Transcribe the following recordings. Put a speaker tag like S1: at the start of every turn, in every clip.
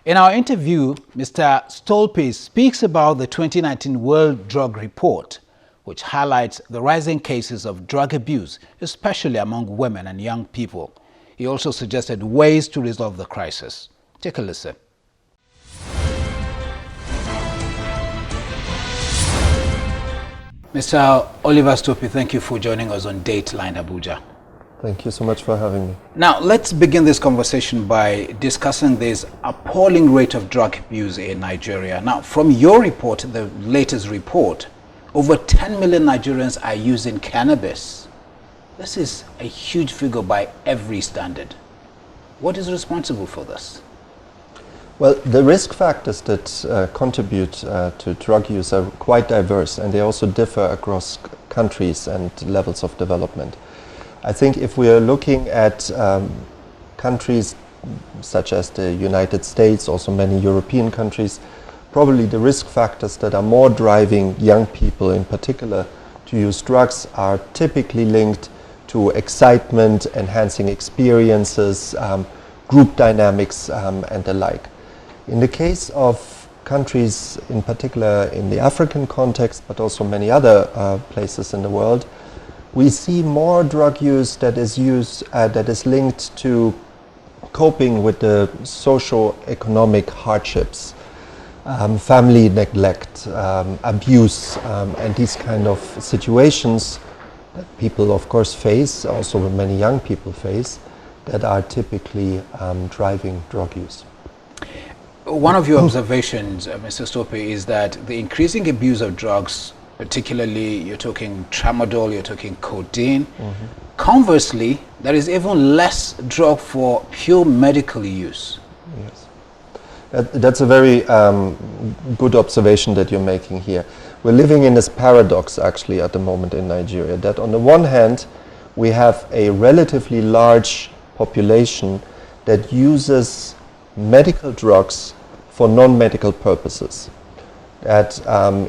S1: In our interview, Mr. Stolpe speaks about the 2019 World Drug Report, which highlights the rising cases of drug abuse, especially among women and young people. He also suggested ways to resolve the crisis. Take a listen. Mr. Oliver Stolpe, thank you for joining us on Dateline Abuja.
S2: Thank you so much for having me.
S1: Now, let's begin this conversation by discussing this appalling rate of drug abuse in Nigeria. Now, from your report, the latest report, over 10 million Nigerians are using cannabis. This is a huge figure by every standard. What is responsible for this?
S2: Well, the risk factors that contribute to drug use are quite diverse, and they also differ across countries and levels of development. I think if we are looking at countries such as the United States, also many European countries, probably the risk factors that are more driving young people in particular to use drugs are typically linked to excitement, enhancing experiences, group dynamics, and the like. In the case of countries, in particular in the African context, but also many other places in the world, we see more drug use that is linked to coping with the socio-economic hardships, family neglect, abuse, and these kind of situations that people of course face, also many young people face, that are typically driving drug use.
S1: One of your observations, Mr. Stolpe, is that the increasing abuse of drugs, particularly you're talking tramadol, you're talking codeine. Conversely, there is even less drug for pure medical use.
S2: Yes. That's a very good observation that you're making here. We're living in this paradox actually at the moment in Nigeria, that on the one hand we have a relatively large population that uses medical drugs for non-medical purposes. That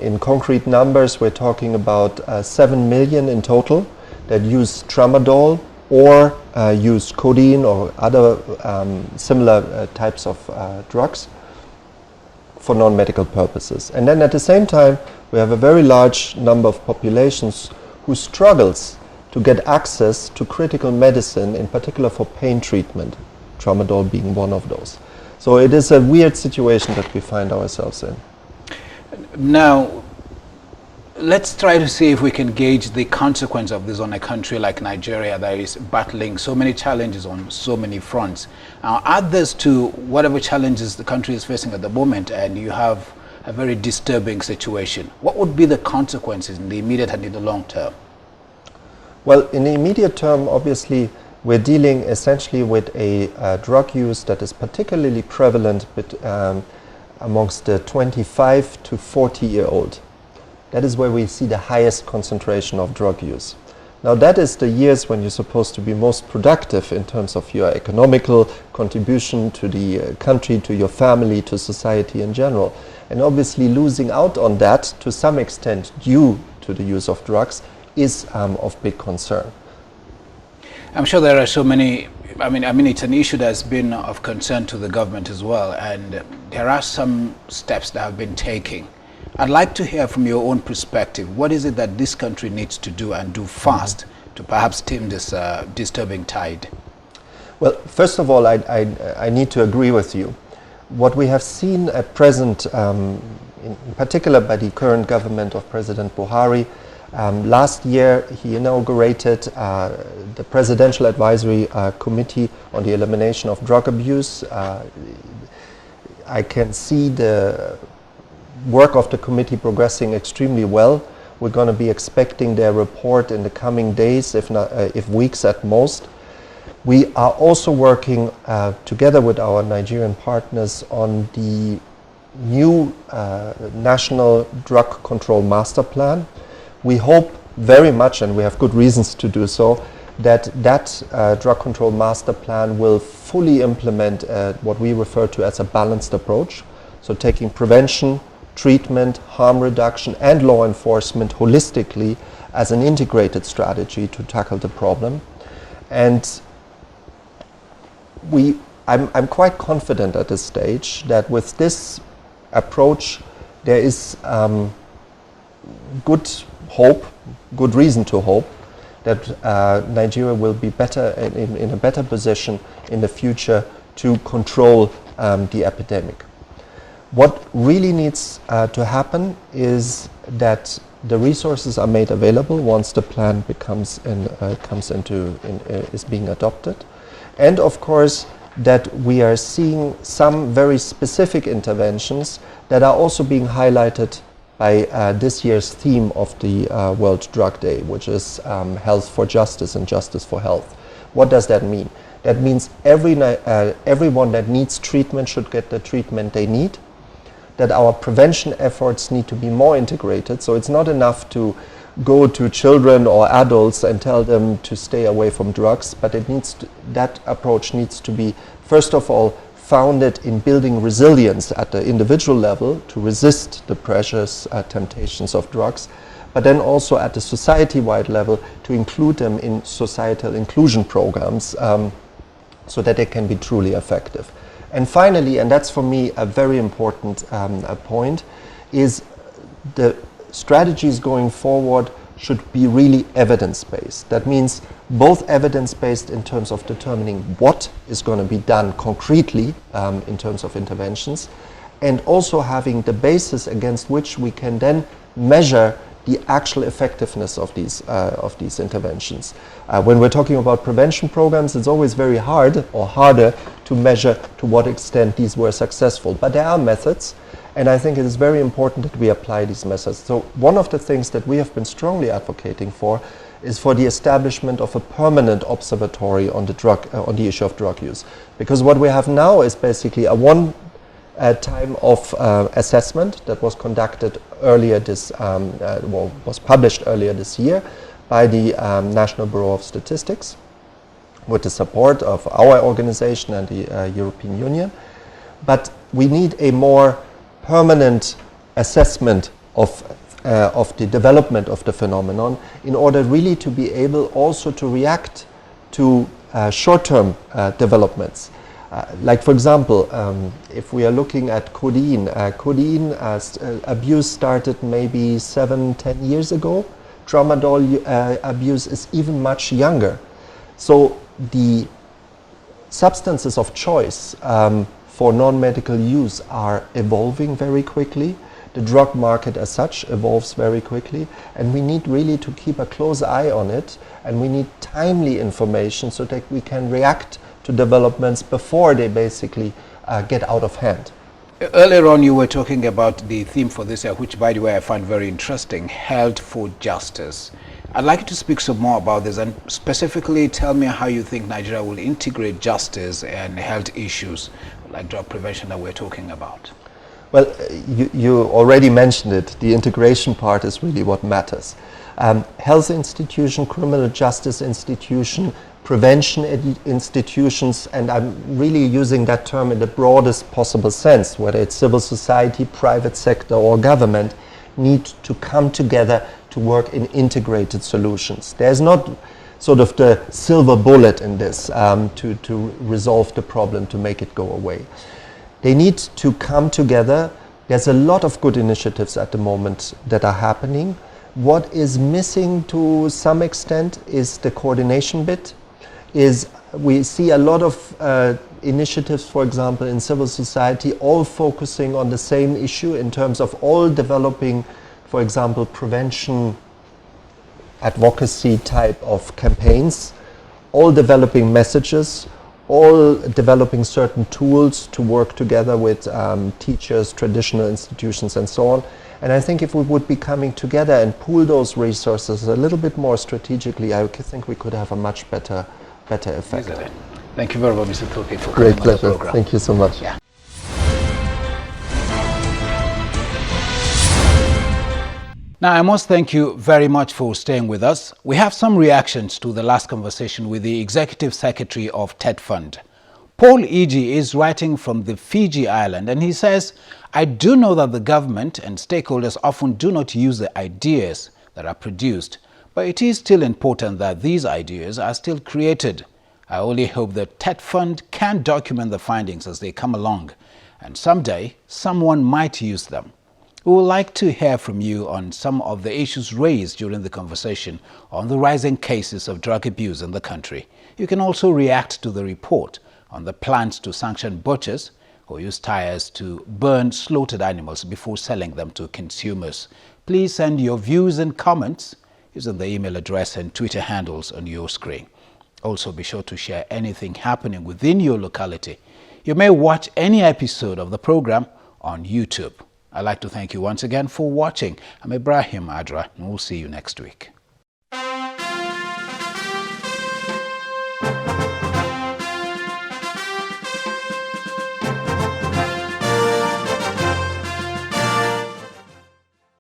S2: in concrete numbers we're talking about 7 million in total that use tramadol or use codeine or other similar types of drugs for non-medical purposes. And then at the same time we have a very large number of populations who struggles to get access to critical medicine, in particular for pain treatment, tramadol being one of those. So it is a weird situation that we find ourselves in.
S1: Now, let's try to see if we can gauge the consequence of this on a country like Nigeria that is battling so many challenges on so many fronts. Now, add this to whatever challenges the country is facing at the moment, and you have a very disturbing situation. What would be the consequences in the immediate and in the long term?
S2: Well, in the immediate term, obviously, we're dealing essentially with a drug use that is particularly prevalent amongst the 25 to 40-year-old. That is where we see the highest concentration of drug use. Now that is the years when you're supposed to be most productive in terms of your economical contribution to the country, to your family, to society in general. And obviously losing out on that to some extent due to the use of drugs is of big concern.
S1: I'm sure there are so many, I mean, it's an issue that's been of concern to the government as well, and there are some steps that have been taken. I'd like to hear from your own perspective, what is it that this country needs to do and do fast to perhaps stem this disturbing tide?
S2: Well, first of all, I need to agree with you. What we have seen at present, in particular by the current government of President Buhari, last year he inaugurated the Presidential Advisory Committee on the Elimination of Drug Abuse. I can see the work of the committee progressing extremely well. We're going to be expecting their report in the coming days, if weeks at most. We are also working together with our Nigerian partners on the new National Drug Control Master Plan. We hope very much, and we have good reasons to do so, that drug control master plan will fully implement what we refer to as a balanced approach. So taking prevention, treatment, harm reduction, and law enforcement holistically as an integrated strategy to tackle the problem. And we I'm quite confident at this stage that with this approach there is good hope, good reason to hope that Nigeria will be better in a better position in the future to control the epidemic. What really needs to happen is that the resources are made available once the plan is being adopted, and of course that we are seeing some very specific interventions that are also being highlighted by this year's theme of the World Drug Day, which is Health for Justice and Justice for Health. What does that mean? That means everyone that needs treatment should get the treatment they need, that our prevention efforts need to be more integrated, so it's not enough to go to children or adults and tell them to stay away from drugs, but that approach needs to be, first of all, founded in building resilience at the individual level to resist the pressures, temptations of drugs, but then also at the society-wide level to include them in societal inclusion programs so that they can be truly effective. And finally, and that's for me a very important point, is the strategies going forward should be really evidence-based. That means both evidence-based in terms of determining what is going to be done concretely in terms of interventions, and also having the basis against which we can then measure the actual effectiveness of these interventions. When we're talking about prevention programs, it's always very hard or harder to measure to what extent these were successful. But there are methods, and I think it is very important that we apply these methods. So one of the things that we have been strongly advocating for is for the establishment of a permanent observatory on the issue of drug use. Because what we have now is basically a time of assessment that was conducted earlier was published earlier this year by the National Bureau of Statistics with the support of our organization and the European Union. But we need a more permanent assessment of the development of the phenomenon in order really to be able also to react to short-term developments. Like for example, if we are looking at codeine abuse started maybe 7-10 years ago. Tramadol abuse is even much younger. So the substances of choice for non-medical use are evolving very quickly. The drug market as such evolves very quickly, and we need really to keep a close eye on it, and we need timely information so that we can react to developments before they basically get out of hand.
S1: Earlier on you were talking about the theme for this year, which by the way I find very interesting, Health for Justice. I'd like you to speak some more about this and specifically tell me how you think Nigeria will integrate justice and health issues like drug prevention that we're talking about.
S2: Well, you already mentioned it. The integration part is really what matters. Health institution, criminal justice institution, prevention institutions, and I'm really using that term in the broadest possible sense, whether it's civil society, private sector or government, need to come together to work in integrated solutions. There's not sort of the silver bullet in this to resolve the problem, to make it go away. They need to come together. There's a lot of good initiatives at the moment that are happening. What is missing to some extent is the coordination bit. We see a lot of initiatives, for example, in civil society, all focusing on the same issue in terms of all developing, for example, prevention advocacy type of campaigns, all developing messages, all developing certain tools to work together with teachers, traditional institutions and so on. And I think if we would be coming together and pool those resources a little bit more strategically, I think we could have a much better effect.
S1: Thank you very much, Mr. Toke, for
S2: Great
S1: coming on the
S2: pleasure.
S1: program.
S2: Thank you so much.
S1: Yeah. Now, I must thank you very much for staying with us. We have some reactions to the last conversation with the Executive Secretary of TED Fund. Paul E.G. is writing from the Fiji Island, and he says, I do know that the government and stakeholders often do not use the ideas that are produced, but it is still important that these ideas are still created. I only hope that TED Fund can document the findings as they come along, and someday someone might use them. We would like to hear from you on some of the issues raised during the conversation on the rising cases of drug abuse in the country. You can also react to the report on the plans to sanction butchers who use tires to burn slaughtered animals before selling them to consumers. Please send your views and comments using the email address and Twitter handles on your screen. Also, be sure to share anything happening within your locality. You may watch any episode of the program on YouTube. I'd like to thank you once again for watching. I'm Ibrahim Adra, and we'll see you next week.